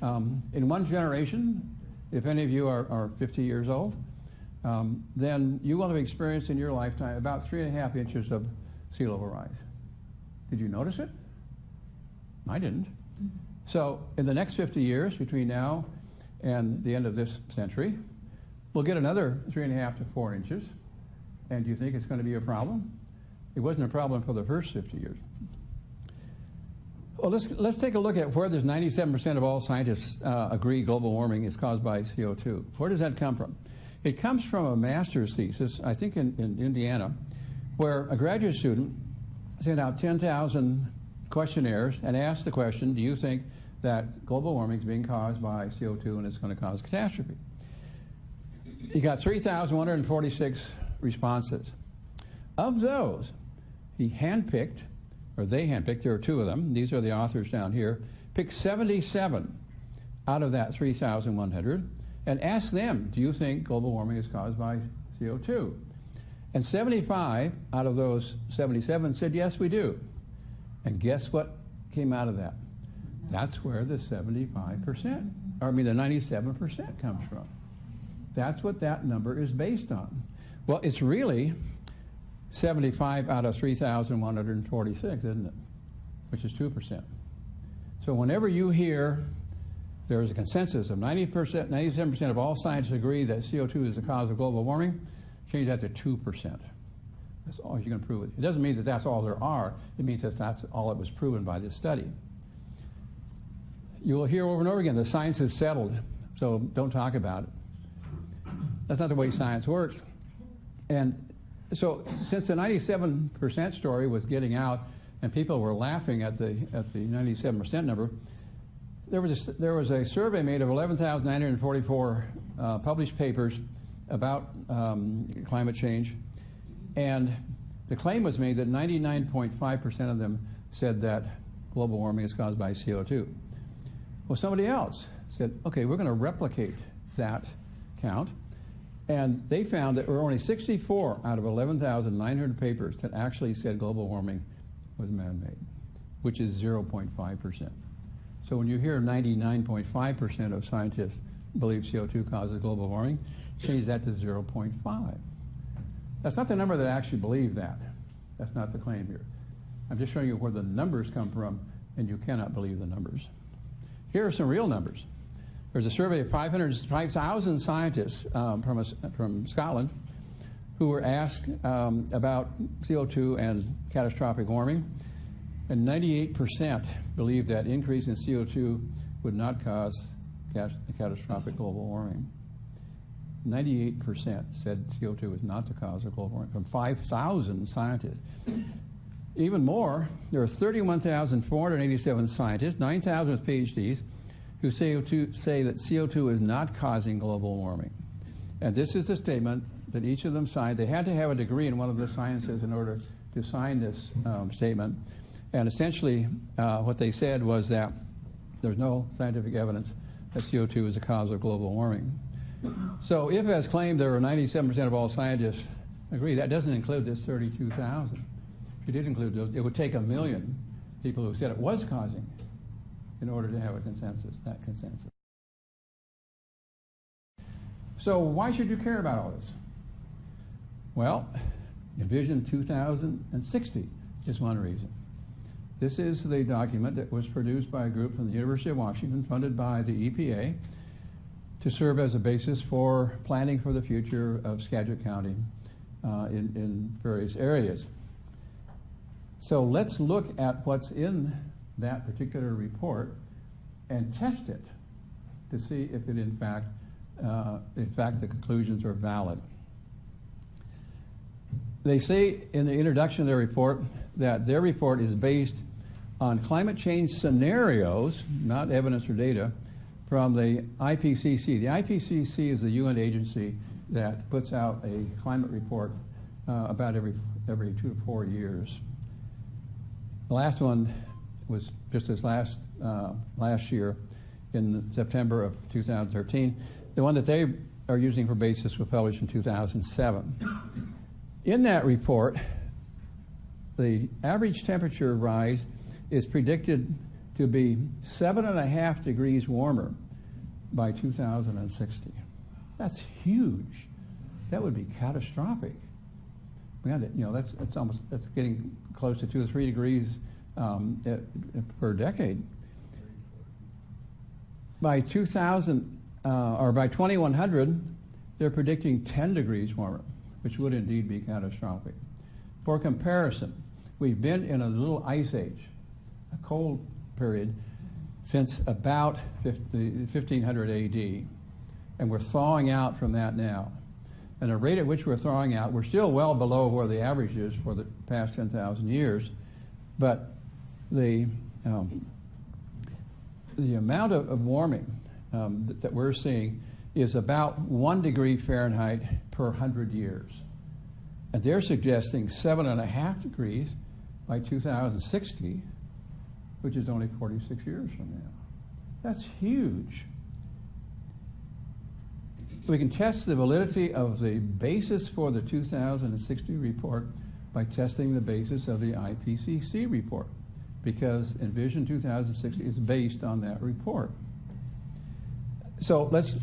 In one generation, if any of you are 50 years old, then you will have experienced in your lifetime about 3.5 inches of sea level rise. Did you notice it? I didn't. So in the next 50 years, between now and the end of this century, we'll get another 3.5 to 4 inches. And do you think it's going to be a problem? It wasn't a problem for the first 50 years. Well, let's take a look at where this 97% of all scientists agree global warming is caused by CO2. Where does that come from? It comes from a master's thesis, I think in Indiana, where a graduate student sent out 10,000 questionnaires and asked the question, do you think that global warming is being caused by CO2 and it's going to cause catastrophe? He got 3,146 responses. Of those, he handpicked, or they handpicked, there are two of them, these are the authors down here, picked 77 out of that 3,100 and asked them, do you think global warming is caused by CO2? And 75 out of those 77 said, yes, we do. And guess what came out of that? That's where the 75%, or I mean the 97% comes from. That's what that number is based on. Well, it's really 75 out of 3,146, isn't it? Which is 2%. So whenever you hear there's a consensus of 90%, 97% of all scientists agree that CO2 is the cause of global warming, change that to 2%. That's all you can prove. It doesn't mean that that's all there are. It means that that's all that was proven by this study. You will hear over and over again, the science is settled, so don't talk about it. That's not the way science works. And so since the 97% story was getting out and people were laughing at the 97% number, there was a survey made of 11,944 published papers about climate change, and the claim was made that 99.5% of them said that global warming is caused by CO2. Well, somebody else said, okay, we're going to replicate that count, and they found that there were only 64 out of 11,900 papers that actually said global warming was man-made, which is 0.5%. So when you hear 99.5% of scientists believe CO2 causes global warming, change that to 0.5. That's not the number that actually believe that. That's not the claim here. I'm just showing you where the numbers come from, and you cannot believe the numbers. Here are some real numbers. There's a survey of 5,000 scientists from Scotland who were asked about CO2 and catastrophic warming, and 98% believe that increase in CO2 would not cause catastrophic global warming. 98% said CO2 is not the cause of global warming, from 5,000 scientists. Even more, there are 31,487 scientists, 9,000 with PhDs, who say that CO2 is not causing global warming. And this is a statement that each of them signed. They had to have a degree in one of the sciences in order to sign this statement. And essentially, what they said was that there's no scientific evidence that CO2 is the cause of global warming. So if, as claimed, there are 97% of all scientists agree, that doesn't include this 32,000. If you did include those, it would take 1 million people who said it was causing in order to have a consensus, that consensus. So why should you care about all this? Well, Envision 2060 is one reason. This is the document that was produced by a group from the University of Washington, funded by the EPA, to serve as a basis for planning for the future of Skagit County in various areas. So let's look at what's in that particular report and test it to see if it in fact the conclusions are valid. They say in the introduction of their report that their report is based on climate change scenarios, not evidence or data, from the IPCC. The IPCC is the UN agency that puts out a climate report about every 2 to 4 years. The last one was just this last year in September of 2013. The one that they are using for basis was published in 2007. In that report, the average temperature rise is predicted to be 7.5 degrees warmer by 2060. That's huge. That would be catastrophic. We had, that's getting close to 2 or 3 degrees per decade. By 2000 or by 2100, they're predicting 10 degrees warmer, which would indeed be catastrophic. For comparison, we've been in a little ice age, a cold period, since about 1500 AD, and we're thawing out from that now. And the rate at which we're thawing out, we're still well below where the average is for the past 10,000 years, but the amount of warming that we're seeing is about 1 degree Fahrenheit per 100 years. And they're suggesting 7.5 degrees by 2060, which is only 46 years from now. That's huge. We can test the validity of the basis for the 2060 report by testing the basis of the IPCC report, because Envision 2060 is based on that report. So let's